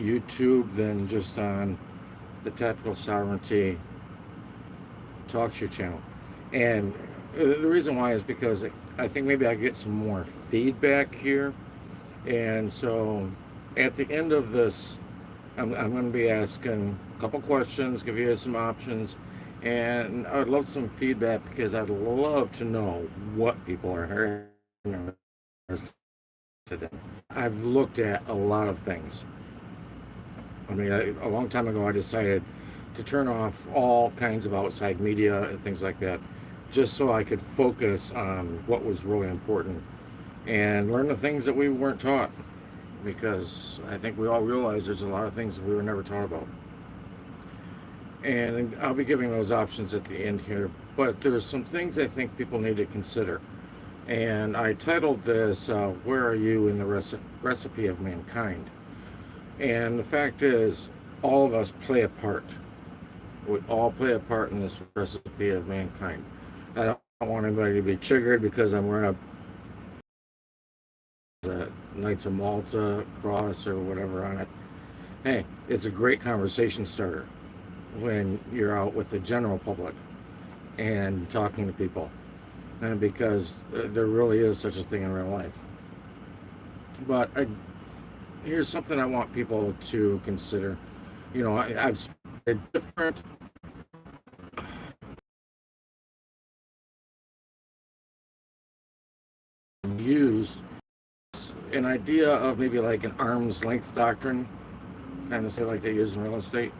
YouTube than just on the Tactical Sovereignty TalkShoe channel. And the reason why is because I think maybe I get some more feedback here. And so at the end of this, I'm going to be asking a couple questions, give you some options, and I would love some feedback because I'd love to know what people are interested in. I've looked at a lot of things. I mean, a long time ago, I decided to turn off all kinds of outside media and things like that, just so I could focus on what was really important and learn the things that we weren't taught. Because I think we all realize there's a lot of things that we were never taught about. And I'll be giving those options at the end here, but there's some things I think people need to consider. And I titled this, Where Are You in the Recipe of Mankind? And the fact is, all of us play a part. We all play a part in this recipe of mankind. I don't want anybody to be triggered because I'm wearing a Knights of Malta cross or whatever on it. Hey, it's a great conversation starter when you're out with the general public and talking to people, and because there really is such a thing in real life. But here's something I want people to consider. You know, I've spent different used an idea of maybe like an arm's length doctrine, kind of say like they use in real estate,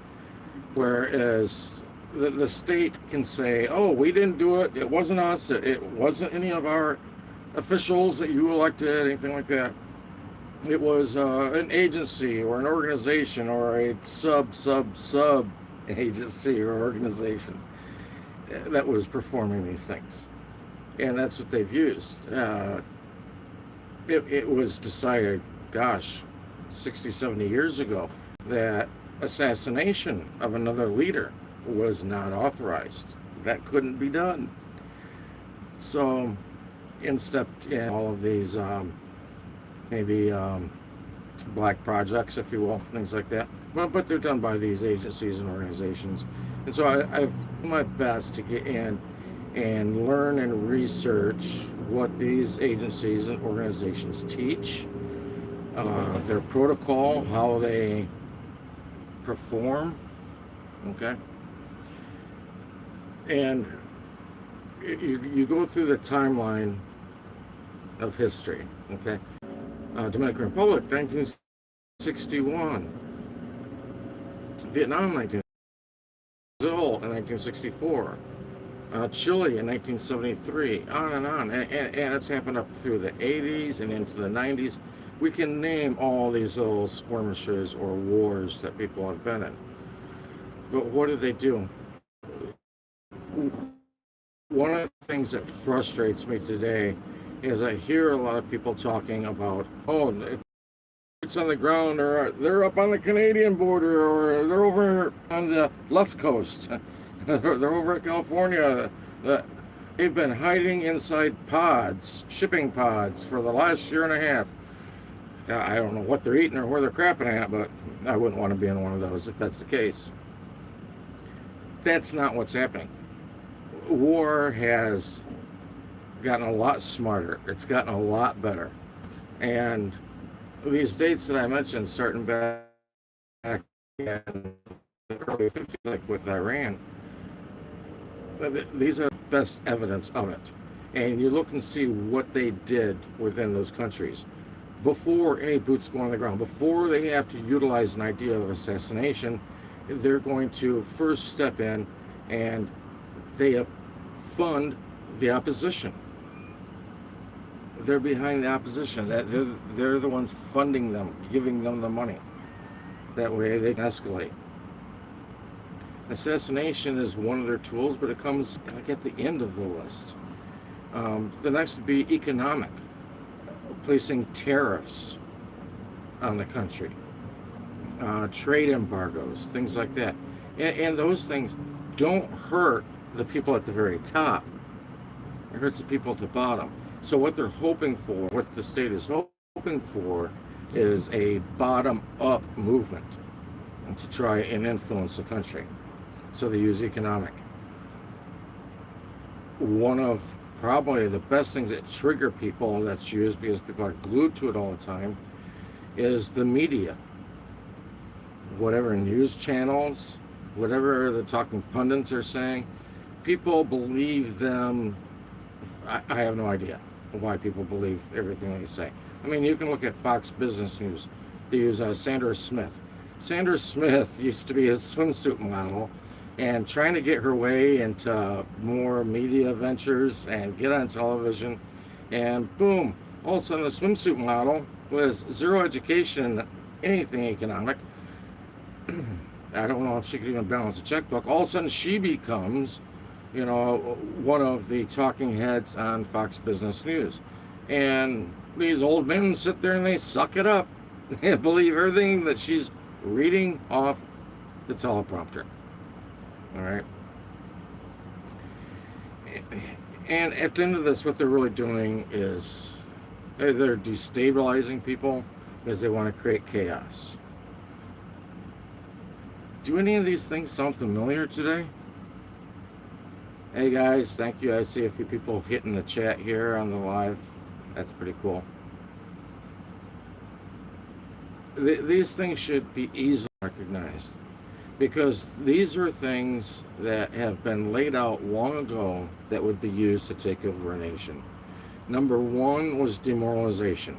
whereas the state can say, oh, we didn't do it, it wasn't us, it wasn't any of our officials that you elected, anything like that. It was an agency or an organization or a sub agency or organization that was performing these things. And that's what they've used. It was decided, gosh, 60, 70 years ago, that assassination of another leader was not authorized. That couldn't be done. So in stepped in all of these maybe black projects, if you will, things like that. But they're done by these agencies and organizations. And so I've done my best to get in and learn and research what these agencies and organizations teach, their protocol, how they perform, okay? And you go through the timeline of history, okay? Dominican Republic, 1961. Vietnam, 1960. Brazil in 1964. Chile in 1973, on and on. And it's happened up through the 80s and into the 90s. We can name all these little skirmishes or wars that people have been in. But what do they do? One of the things that frustrates me today is I hear a lot of people talking about, oh, it's on the ground, or they're up on the Canadian border, or they're over on the left coast. They're over at California. They've been hiding inside pods, shipping pods, for the last year and a half. I don't know what they're eating or where they're crapping at, but I wouldn't want to be in one of those if that's the case. That's not what's happening. War has gotten a lot smarter. It's gotten a lot better. And these dates that I mentioned, starting back in the early 50s, like with Iran, these are best evidence of it. And you look and see what they did within those countries before any boots go on the ground, before they have to utilize an idea of assassination. They're going to first step in and they fund the opposition. They're behind the opposition. They're the ones funding them, giving them the money. That way they can escalate. Assassination is one of their tools, but it comes like at the end of the list. The next would be economic, placing tariffs on the country, trade embargoes, things like that. And those things don't hurt the people at the very top. It hurts the people at the bottom. So what they're hoping for, what the state is hoping for, is a bottom-up movement to try and influence the country. So they use economic. One of probably the best things that trigger people that's used because people are glued to it all the time is the media. Whatever news channels, whatever the talking pundits are saying, people believe them. I have no idea why people believe everything they say. I mean, you can look at Fox Business News. They use Sandra Smith. Sandra Smith used to be a swimsuit model and trying to get her way into more media ventures and get on television. And boom, all of a sudden the swimsuit model was zero education in anything economic. I don't know if she could even balance a checkbook. All of a sudden she becomes, one of the talking heads on Fox Business News. And these old men sit there and they suck it up and believe everything that she's reading off the teleprompter. All right. And at the end of this, what they're really doing is they're destabilizing people because they want to create chaos. Do any of these things sound familiar today? Hey guys, thank you. I see a few people hitting the chat here on the live. That's pretty cool. These things should be easily recognized because these are things that have been laid out long ago that would be used to take over a nation. Number one was demoralization,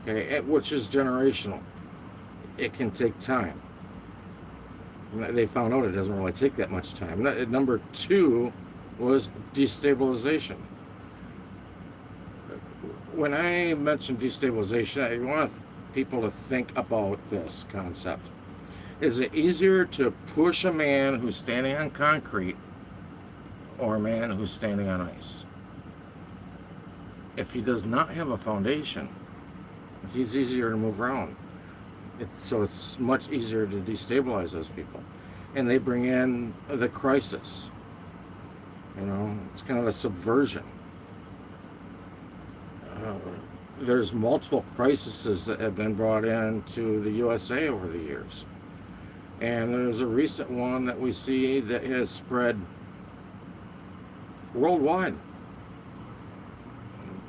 okay, which is generational. It can take time. They found out it doesn't really take that much time. Number two was destabilization. When I mention destabilization, I want people to think about this concept. Is it easier to push a man who's standing on concrete or a man who's standing on ice? If he does not have a foundation, he's easier to move around. So it's much easier to destabilize those people. And they bring in the crisis. It's kind of a subversion. There's multiple crises that have been brought into the USA over the years. And there's a recent one that we see that has spread worldwide.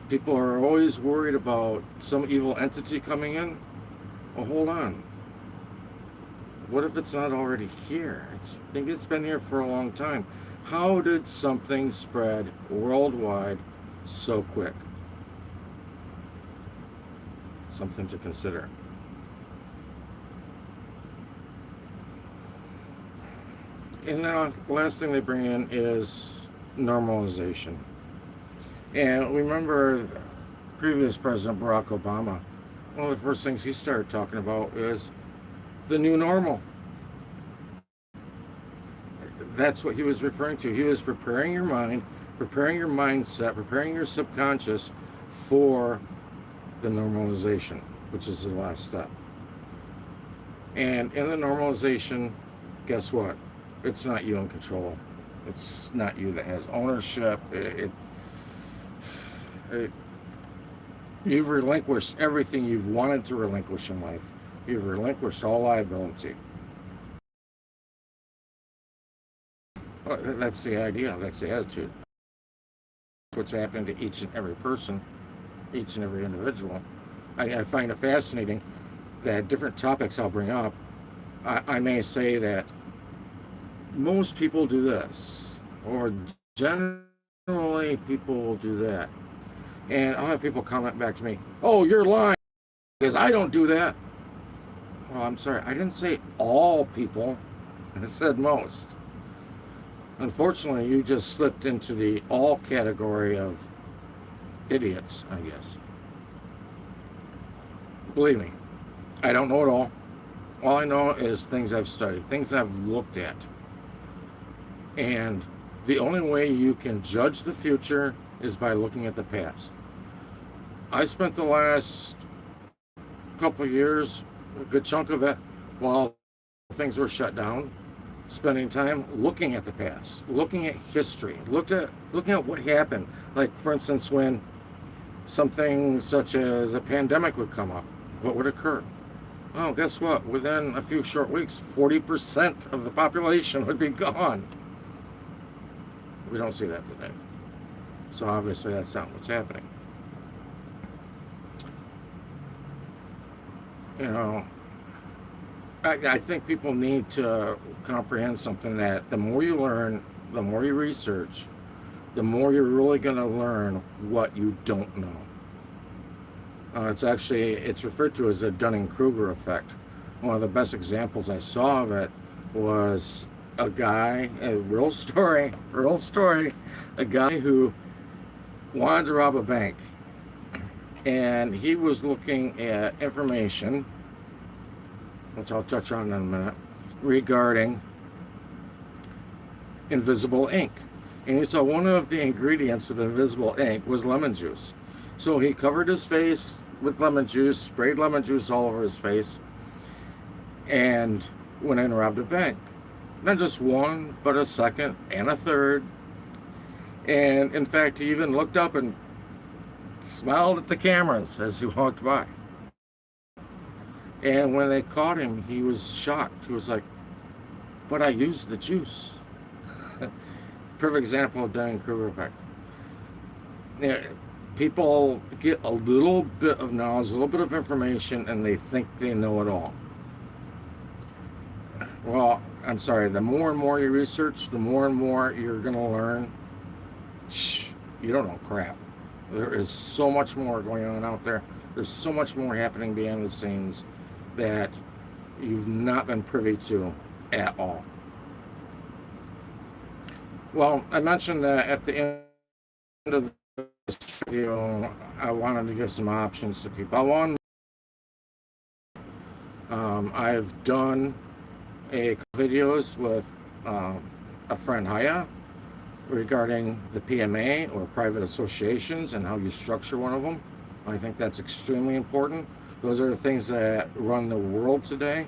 People are always worried about some evil entity coming in. Well, hold on. What if it's not already here? Maybe it's been here for a long time. How did something spread worldwide so quick? Something to consider. And the last thing they bring in is normalization. And remember previous President Barack Obama, one of the first things he started talking about is the new normal. That's what he was referring to. He was preparing your mind, preparing your mindset, preparing your subconscious for the normalization, which is the last step. And in the normalization, guess what? It's not you in control. It's not you that has ownership. You've relinquished everything you've wanted to relinquish in life. You've relinquished all liability. Well, that's the idea. That's the attitude. That's what's happening to each and every person, each and every individual. I find it fascinating that different topics I'll bring up, I may say that most people do this, or generally people will do that. And I'll have people comment back to me, oh, you're lying, because I don't do that. Well, I'm sorry, I didn't say all people, I said most. Unfortunately, you just slipped into the all category of idiots, I guess. Believe me, I don't know it all. All I know is things I've studied, things I've looked at. And the only way you can judge the future is by looking at the past. I spent the last couple of years, a good chunk of it, while things were shut down, spending time looking at the past, looking at history, looking at what happened. Like, for instance, when something such as a pandemic would come up, what would occur? Oh, guess what? Within a few short weeks, 40% of the population would be gone. We don't see that today. So obviously that's not what's happening. You know, I think people need to comprehend something, that the more you learn, the more you research, the more you're really going to learn what you don't know. It's referred to as a Dunning-Kruger effect. One of the best examples I saw of it was a guy, a real story, a guy who wanted to rob a bank. And he was looking at information, which I'll touch on in a minute, regarding invisible ink. And he saw one of the ingredients of invisible ink was lemon juice. So he covered his face with lemon juice, sprayed lemon juice all over his face, and went in and robbed a bank. Not just one, but a second and a third. And in fact, he even looked up and smiled at the cameras as he walked by. And when they caught him, he was shocked. He was like, but I used the juice. Perfect example of Dunning-Kruger effect. Yeah, people get a little bit of knowledge, a little bit of information, and they think they know it all. Well, I'm sorry, the more and more you research, the more and more you're going to learn. You don't know crap. There is so much more going on out there. There's so much more happening behind the scenes that you've not been privy to at all. Well, I mentioned that at the end of this video, I wanted to give some options to people. I've done a couple videos with a friend, Haya, regarding the PMA, or private associations, and how you structure one of them. I think that's extremely important. Those are the things that run the world today.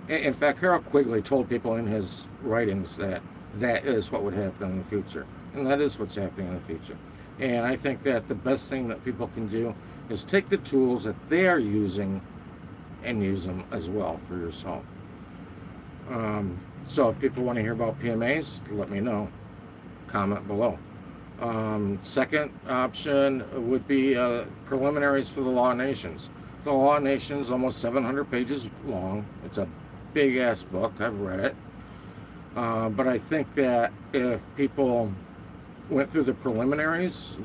In fact, Harold Quigley told people in his writings that that is what would happen in the future. And that is what's happening in the future. And I think that the best thing that people can do is take the tools that they are using and use them as well for yourself. So if people want to hear about PMAs, let me know. Comment below. Second option would be preliminaries for the Law of Nations. The Law of Nations, almost 700 pages long. It's a big ass book. I've read it. But I think that if people went through the preliminaries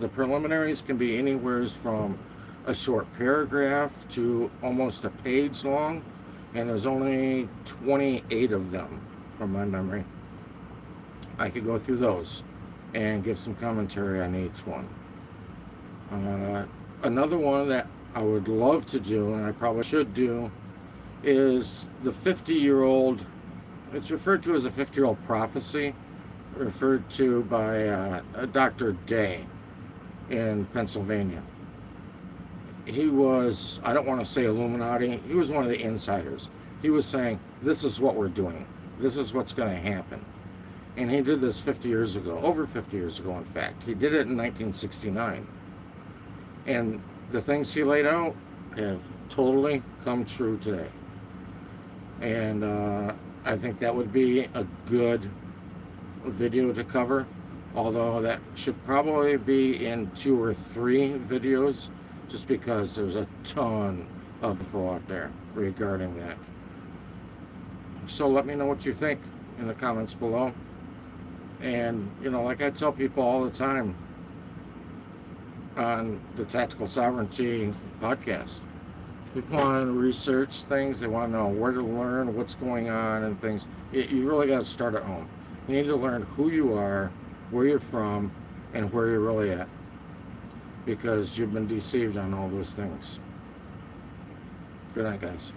can be anywhere from a short paragraph to almost a page long, and there's only 28 of them from my memory. I could go through those and give some commentary on each one. Another one that I would love to do, and I probably should do, is the 50-year-old, it's referred to as a 50-year-old prophecy, referred to by Dr. Day in Pennsylvania. He was, I don't want to say Illuminati, he was one of the insiders. He was saying, this is what we're doing. This is what's going to happen. And he did this 50 years ago, over 50 years ago, in fact. He did it in 1969. And the things he laid out have totally come true today. And I think that would be a good video to cover, although that should probably be in 2 or 3 videos, just because there's a ton of info out there regarding that. So let me know what you think in the comments below. And, you know, like I tell people all the time on the Tactical Sovereignty podcast, people want to research things, they want to know where to learn, what's going on and things. You really got to start at home. You need to learn who you are, where you're from, and where you're really at, because you've been deceived on all those things. Good night, guys.